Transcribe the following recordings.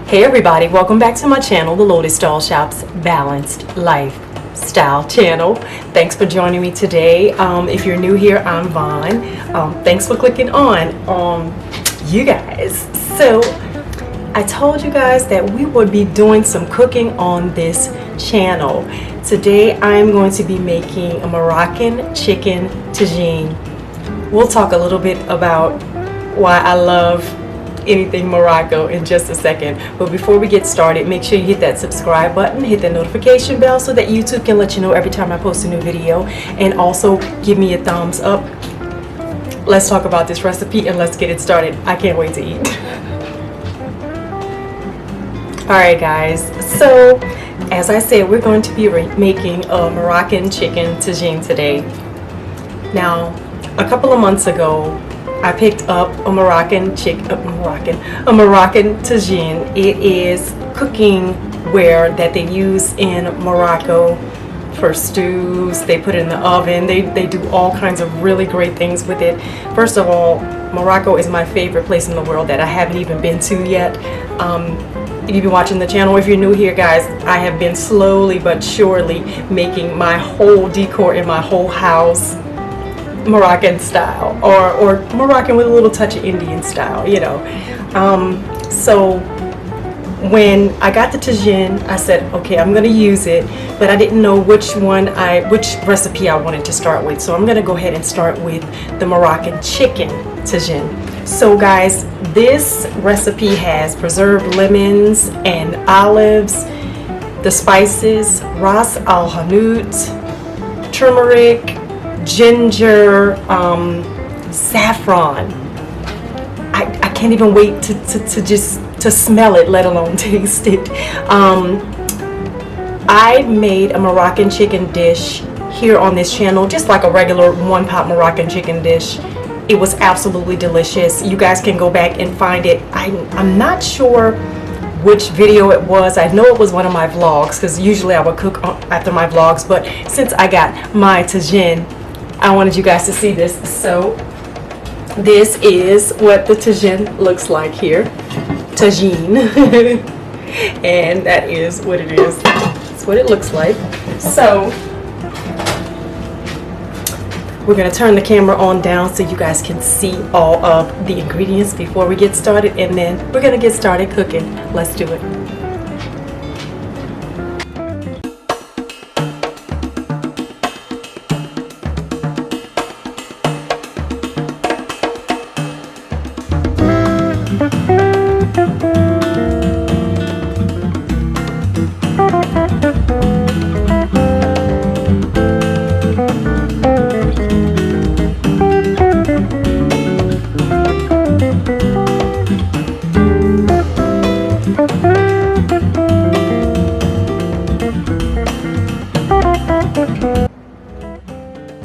Hey everybody, welcome back to my channel, the Lotus Doll Shop's Balanced Lifestyle channel. Thanks for joining me today. If you're new here, I'm Vaughn. Thanks for clicking on you guys. So I told you guys that we would be doing some cooking on this channel. Today I'm going to be making a Moroccan chicken tagine. We'll talk a little bit about why I love anything Morocco in just a second, but before we get started, make sure you hit that subscribe button, hit the notification bell so that YouTube can let you know every time I post a new video, and also give me a thumbs up. Let's talk about this recipe and let's get it started. I can't wait to eat. Alright guys, so as I said, we're going to be making a Moroccan chicken tagine today. Now, a couple of months ago I picked up a Moroccan tagine. It is cooking ware that they use in Morocco for stews. They put it in the oven. They do all kinds of really great things with it. First of all, Morocco is my favorite place in the world that I haven't even been to yet. If you've been watching the channel, if you're new here guys, I have been slowly but surely making my whole decor in my whole house Moroccan style, or Moroccan with a little touch of Indian style, you know. So when I got the tagine, I said, okay, I'm gonna use it, but I didn't know which recipe I wanted to start with. So I'm gonna go ahead and start with the Moroccan chicken tagine. So guys, this recipe has preserved lemons and olives, the spices, ras al hanout, turmeric, ginger, saffron. I can't even wait to smell it, let alone taste it. I made a Moroccan chicken dish here on this channel, just like a regular one-pot Moroccan chicken dish. It was absolutely delicious. You guys can go back and find it. I'm not sure which video it was. I know it was one of my vlogs, because usually I would cook after my vlogs, but since I got my tagine, I wanted you guys to see this. So this is what the tagine looks like here. Tagine. And that is what it is. That's what it looks like. So we're going to turn the camera on down so you guys can see all of the ingredients before we get started, and then we're going to get started cooking. Let's do it.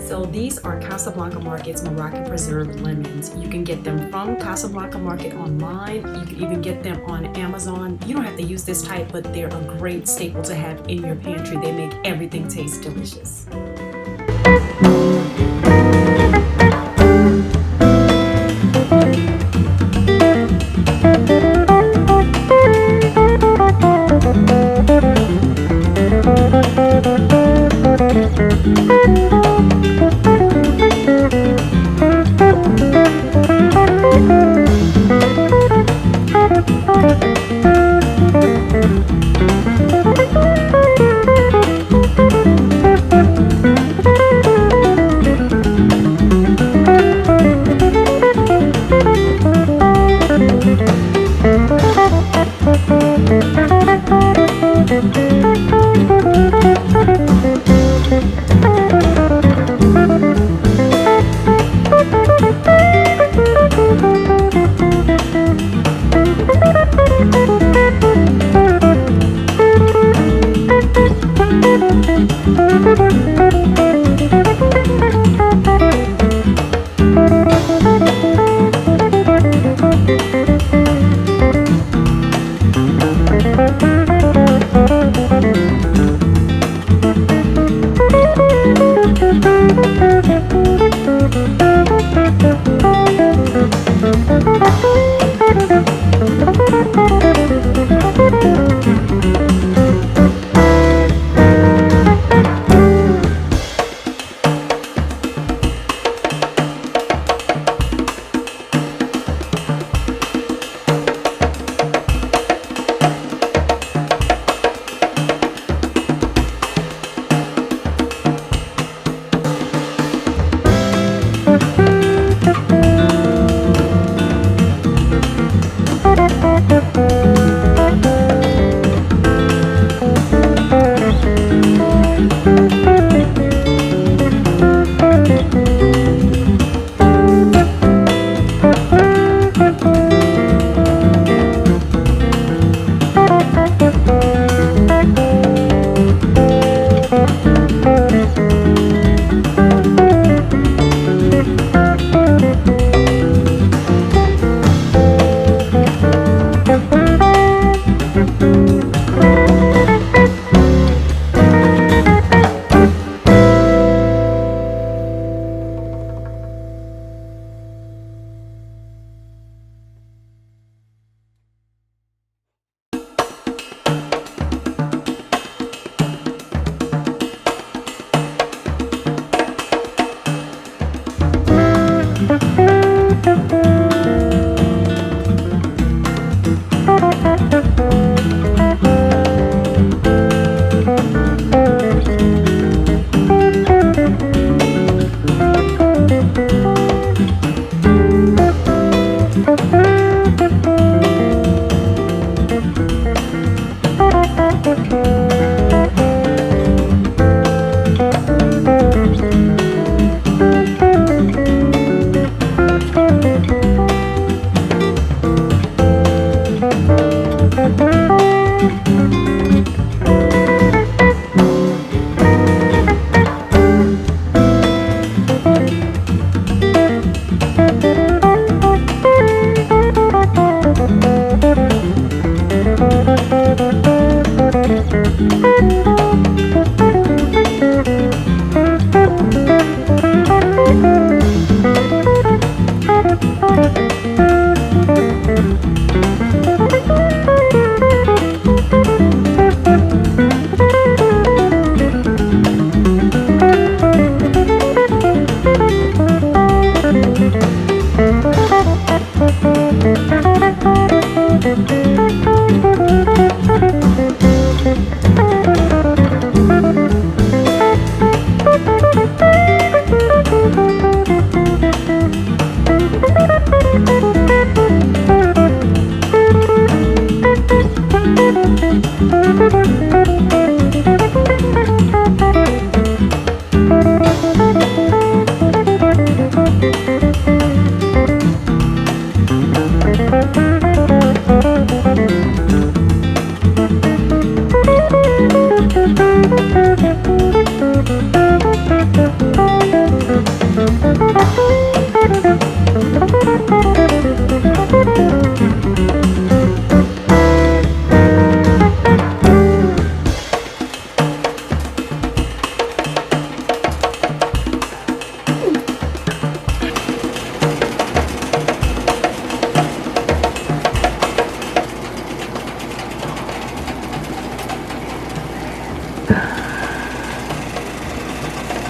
So these are Casablanca Market's Moroccan preserved lemons. You can get them from Casablanca Market online. You can even get them on Amazon. You don't have to use this type, but they're a great staple to have in your pantry. They make everything taste delicious.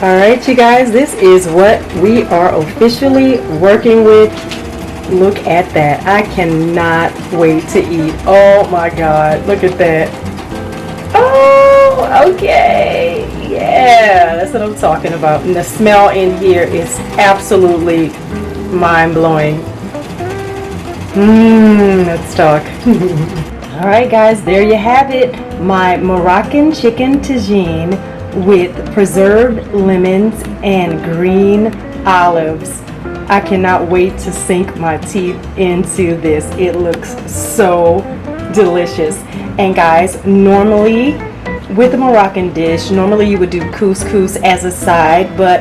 All right, you guys, this is what we are officially working with. Look at that. I cannot wait to eat. Oh my God, look at that. Oh, okay. Yeah, that's what I'm talking about. And the smell in here is absolutely mind-blowing. Let's talk. All right, guys, there you have it. My Moroccan chicken tagine with preserved lemons and green olives. I cannot wait to sink my teeth into this. It looks so delicious. And guys, normally with the Moroccan dish, normally you would do couscous as a side, but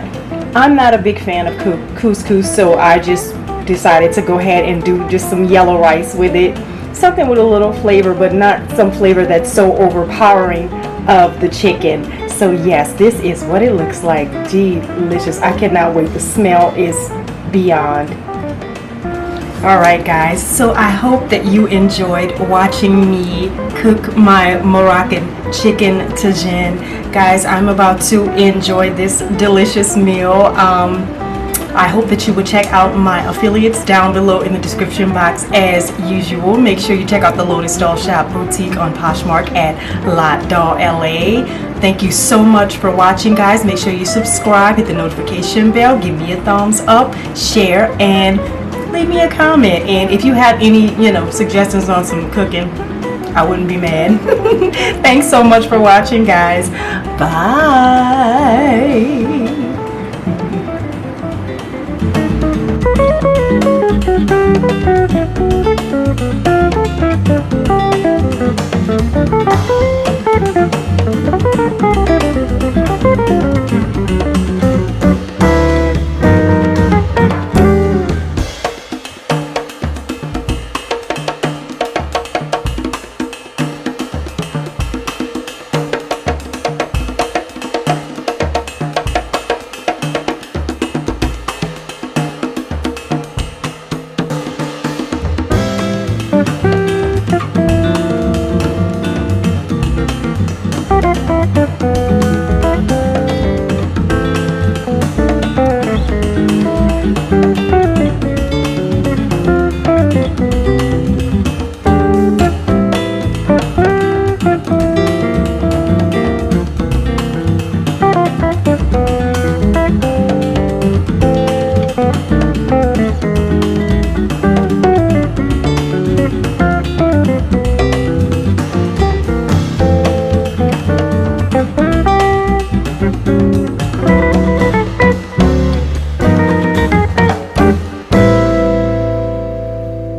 I'm not a big fan of couscous, so I just decided to go ahead and do just some yellow rice with it. Something with a little flavor, but not some flavor that's so overpowering of the chicken. So yes, this is what it looks like. Delicious. I cannot wait. The smell is beyond. Alright guys, so I hope that you enjoyed watching me cook my Moroccan chicken tagine. Guys, I'm about to enjoy this delicious meal. I hope that you will check out my affiliates down below in the description box as usual. Make sure you check out the Lotus Doll Shop Boutique on Poshmark at L.A.L. L.A. Thank you so much for watching, guys. Make sure you subscribe, hit the notification bell, give me a thumbs up, share, and leave me a comment. And if you have any, suggestions on some cooking, I wouldn't be mad. Thanks so much for watching, guys. Bye.